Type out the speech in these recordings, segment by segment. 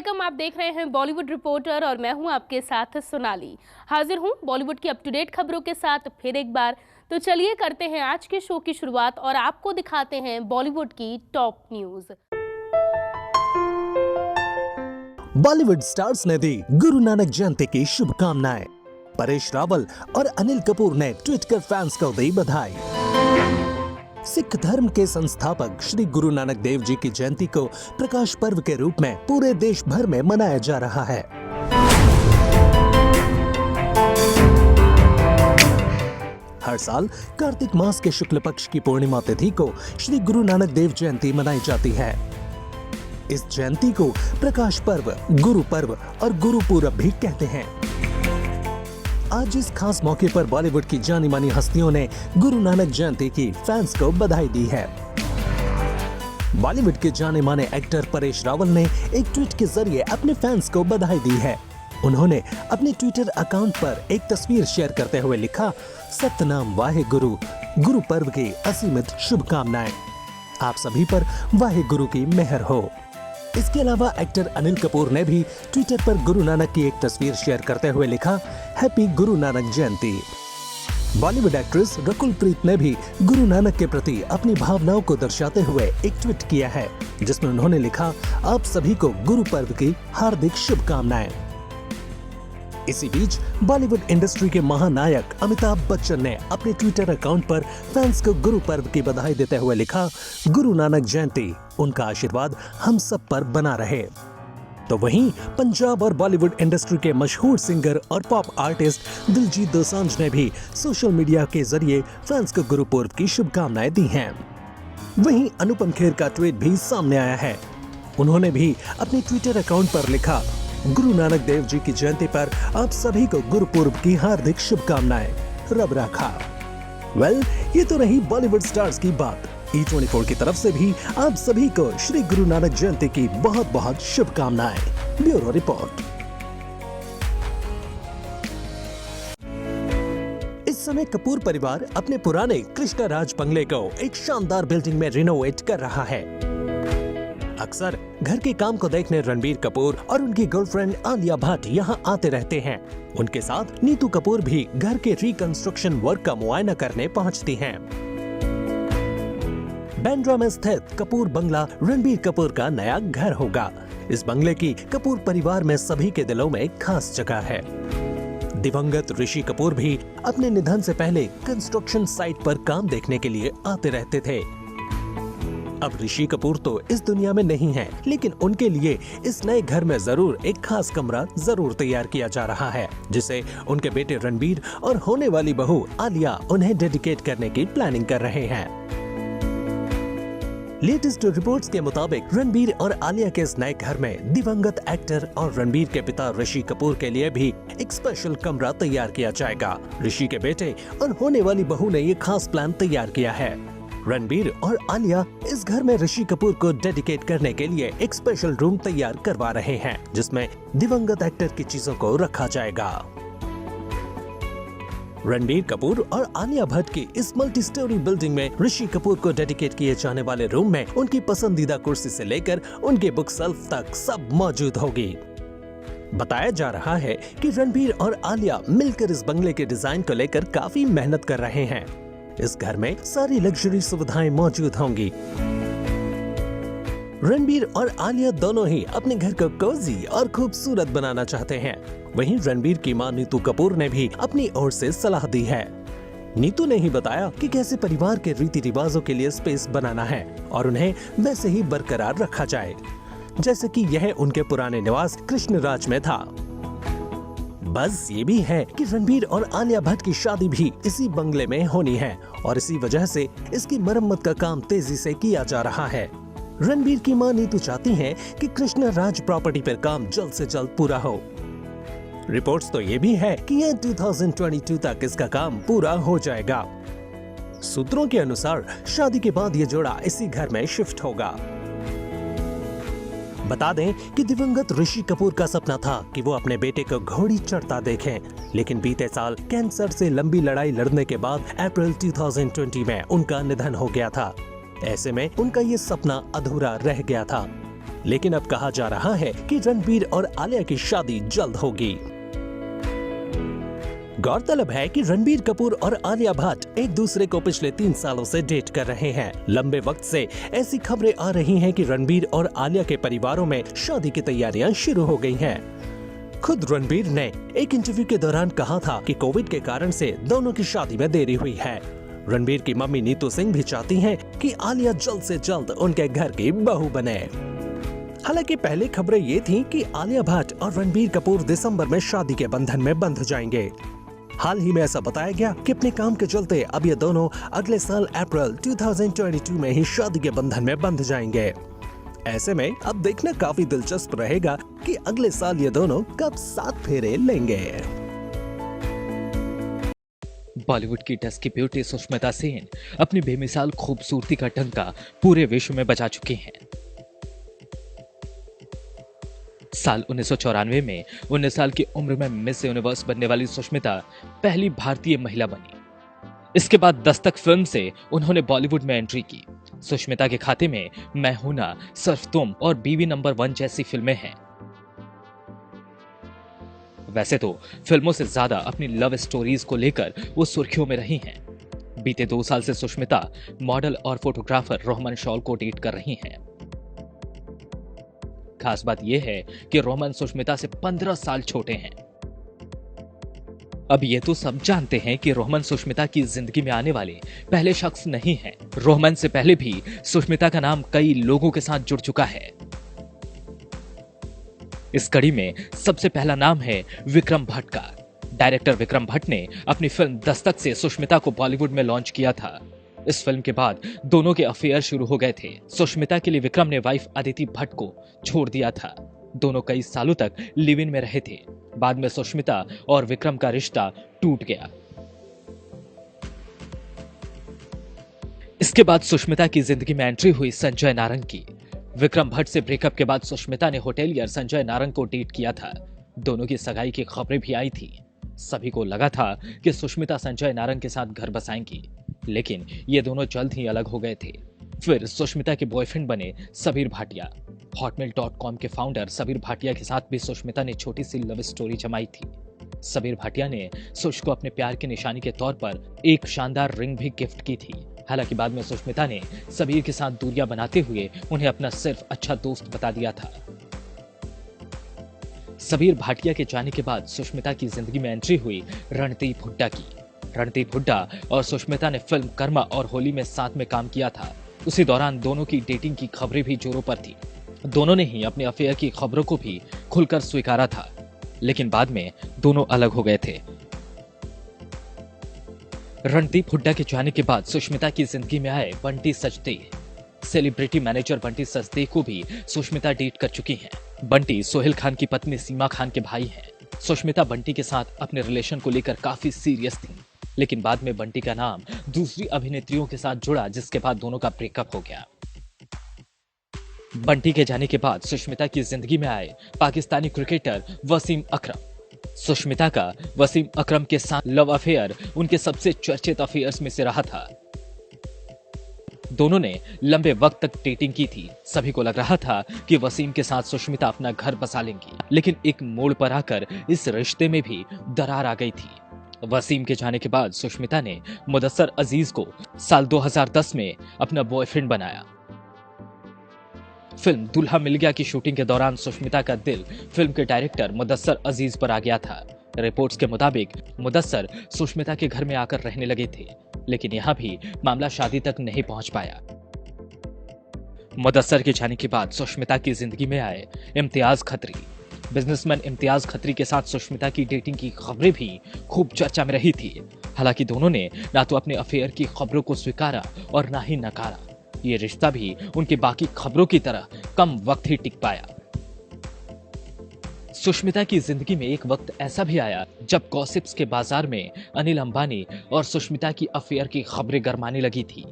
Welcome. आप देख रहे हैं बॉलीवुड रिपोर्टर और मैं हूं आपके साथ सोनाली। हाजिर हूं बॉलीवुड की अप टू डेट खबरों के साथ फिर एक बार। तो चलिए करते हैं आज के शो की शुरुआत और आपको दिखाते हैं बॉलीवुड की टॉप न्यूज। बॉलीवुड स्टार्स ने दी गुरु नानक जयंती की शुभकामनाएं। परेश रावल और अनिल कपूर ने ट्वीट कर फैंस को दी बधाई। सिख धर्म के संस्थापक श्री गुरु नानक देव जी की जयंती को प्रकाश पर्व के रूप में पूरे देश भर में मनाया जा रहा है। हर साल कार्तिक मास के शुक्ल पक्ष की पूर्णिमा तिथि को श्री गुरु नानक देव जयंती मनाई जाती है। इस जयंती को प्रकाश पर्व, गुरु पर्व और गुरु पूरब भी कहते हैं। आज इस खास मौके पर बॉलीवुड की जानी मानी हस्तियों ने गुरु नानक जयंती की फैंस को बधाई दी है। बॉलीवुड के जाने माने एक्टर परेश रावल ने एक ट्वीट के जरिए अपने फैंस को बधाई दी है। उन्होंने अपने ट्विटर अकाउंट पर एक तस्वीर शेयर करते हुए लिखा, सतनाम वाहे गुरु, गुरु पर्व की असीमित शुभकामनाएं। आप सभी पर वाहे गुरु की मेहर हो। इसके अलावा एक्टर अनिल कपूर ने भी ट्विटर पर गुरु नानक की एक तस्वीर शेयर करते हुए लिखा, हैप्पी गुरु नानक जयंती। बॉलीवुड एक्ट्रेस रकुल प्रीत ने भी गुरु नानक के प्रति अपनी भावनाओं को दर्शाते हुए एक ट्वीट किया है, जिसमें उन्होंने लिखा, आप सभी को गुरु पर्व की हार्दिक शुभकामनाएं। इसी बीच बॉलीवुड इंडस्ट्री के महानायक अमिताभ बच्चन ने अपने ट्विटर अकाउंट पर फैंस को गुरु पर्व की बधाई देते हुए लिखा, गुरु नानक जयंती, उनका आशीर्वाद हम सब पर बना रहे। तो वहीं पंजाब और बॉलीवुड इंडस्ट्री के मशहूर सिंगर और पॉप आर्टिस्ट दिलजीत दोसांझ ने भी सोशल मीडिया के जरिए फैंस को गुरु पर्व की शुभकामनाएं दी हैं। वहीं अनुपम खेर का ट्वीट भी सामने आया है। उन्होंने भी अपने ट्विटर अकाउंट पर लिखा, गुरु नानक देव जी की जयंती पर आप सभी को गुरु पूर्व की हार्दिक शुभकामनाएं, रब राखा। ये तो रही बॉलीवुड स्टार्स की बात। E24 की तरफ से भी आप सभी को श्री गुरु नानक जयंती की बहुत बहुत शुभकामनाएं। Bureau report. इस समय कपूर परिवार अपने पुराने कृष्णा राज बंगले को एक शानदार बिल्डिंग में रिनोवेट कर रहा है। अक्सर घर के काम को देखने रणबीर कपूर और उनकी गर्लफ्रेंड आलिया भट्ट यहाँ आते रहते हैं। उनके साथ नीतू कपूर भी घर के रिकंस्ट्रक्शन वर्क का मुआयना करने पहुँचती हैं। बांद्रा में स्थित कपूर बंगला रणबीर कपूर का नया घर होगा। इस बंगले की कपूर परिवार में सभी के दिलों में खास जगह है। दिवंगत ऋषि कपूर भी अपने निधन से पहले कंस्ट्रक्शन साइट पर काम देखने के लिए आते रहते थे। अब ऋषि कपूर तो इस दुनिया में नहीं हैं, लेकिन उनके लिए इस नए घर में जरूर एक खास कमरा जरूर तैयार किया जा रहा है, जिसे उनके बेटे रणबीर और होने वाली बहू आलिया उन्हें डेडिकेट करने की प्लानिंग कर रहे हैं। लेटेस्ट रिपोर्ट्स के मुताबिक रणबीर और आलिया के इस नए घर में दिवंगत एक्टर और रणबीर के पिता ऋषि कपूर के लिए भी एक स्पेशल कमरा तैयार किया जाएगा। ऋषि के बेटे और होने वाली बहू ने ये खास प्लान तैयार किया है। रणबीर और आलिया इस घर में ऋषि कपूर को डेडिकेट करने के लिए एक स्पेशल रूम तैयार करवा रहे हैं, जिसमें दिवंगत एक्टर की चीजों को रखा जाएगा। रणबीर कपूर और आलिया भट्ट की इस मल्टी स्टोरी बिल्डिंग में ऋषि कपूर को डेडिकेट किए जाने वाले रूम में उनकी पसंदीदा कुर्सी से लेकर उनके बुक शेल्फ तक सब मौजूद होगी। बताया जा रहा है कि रणबीर और आलिया मिलकर इस बंगले के डिजाइन को लेकर काफी मेहनत कर रहे हैं। इस घर में सारी लग्जरी सुविधाएं मौजूद होंगी। रणबीर और आलिया दोनों ही अपने घर को कोजी और खूबसूरत बनाना चाहते हैं। वहीं रणबीर की मां नीतू कपूर ने भी अपनी ओर से सलाह दी है। नीतू ने ही बताया कि कैसे परिवार के रीति रिवाजों के लिए स्पेस बनाना है और उन्हें वैसे ही बरकरार रखा जाए, जैसे कि यह उनके पुराने निवास कृष्ण राज में था। बस ये भी है कि रणबीर और आलिया भट्ट की शादी भी इसी बंगले में होनी है और इसी वजह से इसकी मरम्मत का काम तेजी से किया जा रहा है। रणबीर की मां नीतू चाहती हैं कि कृष्णा राज प्रॉपर्टी पर काम जल्द से जल्द पूरा हो। रिपोर्ट्स तो ये भी है कि ये 2022 तक इसका काम पूरा हो जाएगा। सूत्रों के अनुसार शादी के बाद ये जोड़ा इसी घर में शिफ्ट होगा। बता दें कि दिवंगत ऋषि कपूर का सपना था कि वो अपने बेटे को घोड़ी चढ़ता देखें, लेकिन बीते साल कैंसर से लंबी लड़ाई लड़ने के बाद अप्रैल 2020 में उनका निधन हो गया था। ऐसे में उनका ये सपना अधूरा रह गया था। लेकिन अब कहा जा रहा है कि रणबीर और आलिया की शादी जल्द होगी। गौरतलब है कि रणबीर कपूर और आलिया भट्ट एक दूसरे को पिछले 3 सालों से डेट कर रहे हैं। लंबे वक्त से ऐसी खबरें आ रही हैं कि रणबीर और आलिया के परिवारों में शादी की तैयारियां शुरू हो गई हैं। खुद रणबीर ने एक इंटरव्यू के दौरान कहा था कि कोविड के कारण से दोनों की शादी में देरी हुई है। रणबीर की मम्मी नीतू सिंह भी चाहती हैं कि आलिया जल्द से जल्द उनके घर की बहू बने। हालांकि पहले खबरें ये थीं कि आलिया भट्ट और रणबीर कपूर दिसंबर में शादी के बंधन में बंध जाएंगे। हाल ही में ऐसा बताया गया कि अपने काम के चलते अब ये दोनों अगले साल अप्रैल 2022 में ही शादी के बंधन में बंध जाएंगे। ऐसे में अब देखना काफी दिलचस्प रहेगा कि अगले साल ये दोनों कब 7 फेरे लेंगे। बॉलीवुड की डस्की ब्यूटी सुष्मिता सेन अपनी बेमिसाल खूबसूरती का डंका पूरे विश्व में बजा चुकी हैं। साल 1994 में 19 साल की उम्र में मिस यूनिवर्स बनने वाली सुष्मिता पहली भारतीय महिला बनी। इसके बाद दस्तक फिल्म से उन्होंने बॉलीवुड में एंट्री की। सुष्मिता के खाते में मैं हूं ना, सिर्फ तुम और बीवी नंबर 1 जैसी फिल्में हैं। वैसे तो फिल्मों से ज्यादा अपनी लव स्टोरीज को लेकर वो सुर्खियों में रही हैं। बीते 2 साल से सुष्मिता मॉडल और फोटोग्राफर रोहमन शॉल को डेट कर रही हैं। खास बात यह है कि रोहमन सुष्मिता से 15 साल छोटे हैं। अब ये तो सब जानते हैं कि रोहमन सुष्मिता की जिंदगी में आने वाले पहले शख्स नहीं हैं। रोहमन से पहले भी सुष्मिता का नाम कई लोगों के साथ जुड़ चुका है। इस कड़ी में सबसे पहला नाम है विक्रम भट्ट का। डायरेक्टर विक्रम भट्ट ने अपनी फिल्म दस्तक से सुष्मिता को बॉलीवुड में लॉन्च किया था। इस फिल्म के बाद दोनों के अफेयर शुरू हो गए थे। सुष्मिता के लिए विक्रम ने वाइफ अदिति भट्ट को छोड़ दिया था। दोनों कई सालों तक लिव इन में रहे थे। बाद में सुष्मिता और विक्रम का रिश्ता टूट गया। इसके बाद सुष्मिता की जिंदगी में एंट्री हुई संजय नारंग की। विक्रम भट्ट से ब्रेकअप के बाद सुष्मिता ने होटेलियर संजय नारंग को डेट किया था। दोनों की सगाई की खबरें भी आई थी। सभी को लगा था कि सुष्मिता संजय नारंग के साथ घर बसाएंगी, लेकिन ये दोनों जल्द ही अलग हो गए थे। फिर सुष्मिता के बॉयफ्रेंड बने सबीर भाटिया। hotmail.com के फाउंडर सबीर भाटिया के साथ भी सुष्मिता ने छोटी सी लव स्टोरी जमाई थी। सबीर भाटिया ने सुष को अपने प्यार की निशानी के तौर पर एक शानदार रिंग भी गिफ्ट की थी। हालांकि बाद में सुष्मिता ने सबीर के साथ दूरियां बनाते हुए उन्हें अपना सिर्फ अच्छा दोस्त बता दिया था। सबीर भाटिया के जाने के बाद सुष्मिता की जिंदगी में एंट्री हुई रणदीप हुड्डा की। रणदीप हुड्डा और सुष्मिता ने फिल्म कर्मा और होली में साथ में काम किया था। उसी दौरान दोनों की डेटिंग की खबरें भी जोरों पर थी। दोनों ने ही अपने अफेयर की खबरों को भी खुलकर स्वीकारा था, लेकिन बाद में दोनों अलग हो गए थे। रणदीप हुड्डा के जाने के बाद सुष्मिता की जिंदगी में आए बंटी सचदेव। सेलिब्रिटी मैनेजर बंटी सचदेव को भी सुष्मिता डेट कर चुकी हैं। बंटी सोहेल खान की पत्नी सीमा खान के भाई हैं। सुष्मिता बंटी के साथ अपने रिलेशन को लेकर काफी सीरियस थी, लेकिन बाद में बंटी का नाम दूसरी अभिनेत्रियों के साथ जुड़ा, जिसके बाद दोनों का ब्रेकअप हो गया। बंटी के जाने के बाद सुष्मिता की जिंदगी में आए पाकिस्तानी क्रिकेटर वसीम अकरम। सुष्मिता का वसीम अकरम के साथ लव अफेयर उनके सबसे चर्चित अफेयर्स में से रहा था। दोनों ने लंबे वक्त तक डेटिंग की थी। सभी को लग रहा था कि वसीम के साथ सुष्मिता अपना घर बसा लेंगी, लेकिन एक मोड़ पर आकर इस रिश्ते में भी दरार आ गई थी। वसीम के जाने के बाद सुष्मिता ने मुदस्सर अजीज को साल 2010 में अपना बॉयफ्रेंड बनाया। फिल्म दुल्हा मिल गया की शूटिंग के दौरान सुष्मिता का दिल फिल्म के डायरेक्टर मुदस्सर अजीज पर आ गया था। रिपोर्ट्स के मुताबिक मुदस्सर सुष्मिता के घर में आकर रहने लगे थे, लेकिन यहां भी मामला शादी तक नहीं पहुंच पाया। मुदस्सर के जाने के बाद सुष्मिता की जिंदगी में आए इम्तियाज खत्री। बिजनेसमैन इम्तियाज खत्री के साथ सुष्मिता की डेटिंग की खबरें भी खूब चर्चा में रही थी। हालांकि दोनों ने ना तो अपने अफेयर की खबरों को स्वीकारा और ना ही नकारा। ये रिश्ता भी उनके बाकी खबरों की तरह कम वक्त ही टिक पाया। सुष्मिता की जिंदगी में एक वक्त ऐसा भी आया जब गॉसिप्स के बाजार में अनिल अंबानी और सुष्मिता की अफेयर की खबरें गरमाने लगी थी।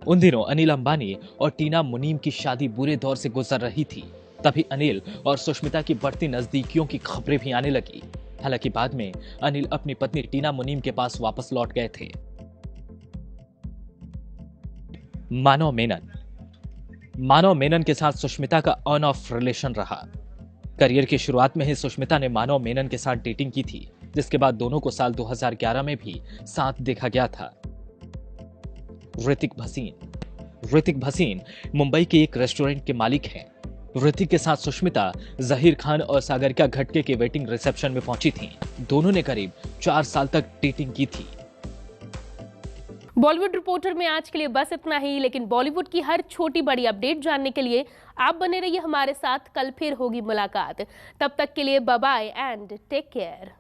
उन दिनों अनिल अंबानी और टीना मुनीम की शादी बुरे दौर से गुजर रही थी। तभी अनिल और सुष्मिता की बढ़ती नजदीकियों की खबरें भी आने लगी। हालांकि बाद में अनिल अपनी पत्नी टीना मुनीम के पास वापस लौट गए थे। मानव मेनन। मानव मेनन के साथ सुष्मिता का ऑन ऑफ रिलेशन रहा। करियर की शुरुआत में ही सुष्मिता ने मानव मेनन के साथ डेटिंग की थी, जिसके बाद दोनों को साल 2011 में भी साथ देखा गया था। ऋतिक भसीन मुंबई के एक रेस्टोरेंट के मालिक हैं। ऋतिक के साथ सुष्मिता जहीर खान और सागरिका घटके के वेडिंग रिसेप्शन में पहुंची थीं। दोनों ने करीब 4 साल तक डेटिंग की थी। बॉलीवुड रिपोर्टर में आज के लिए बस इतना ही, लेकिन बॉलीवुड की हर छोटी बड़ी अपडेट जानने के लिए आप बने रहिए हमारे साथ। कल फिर होगी मुलाकात, तब तक के लिए bye bye and take care.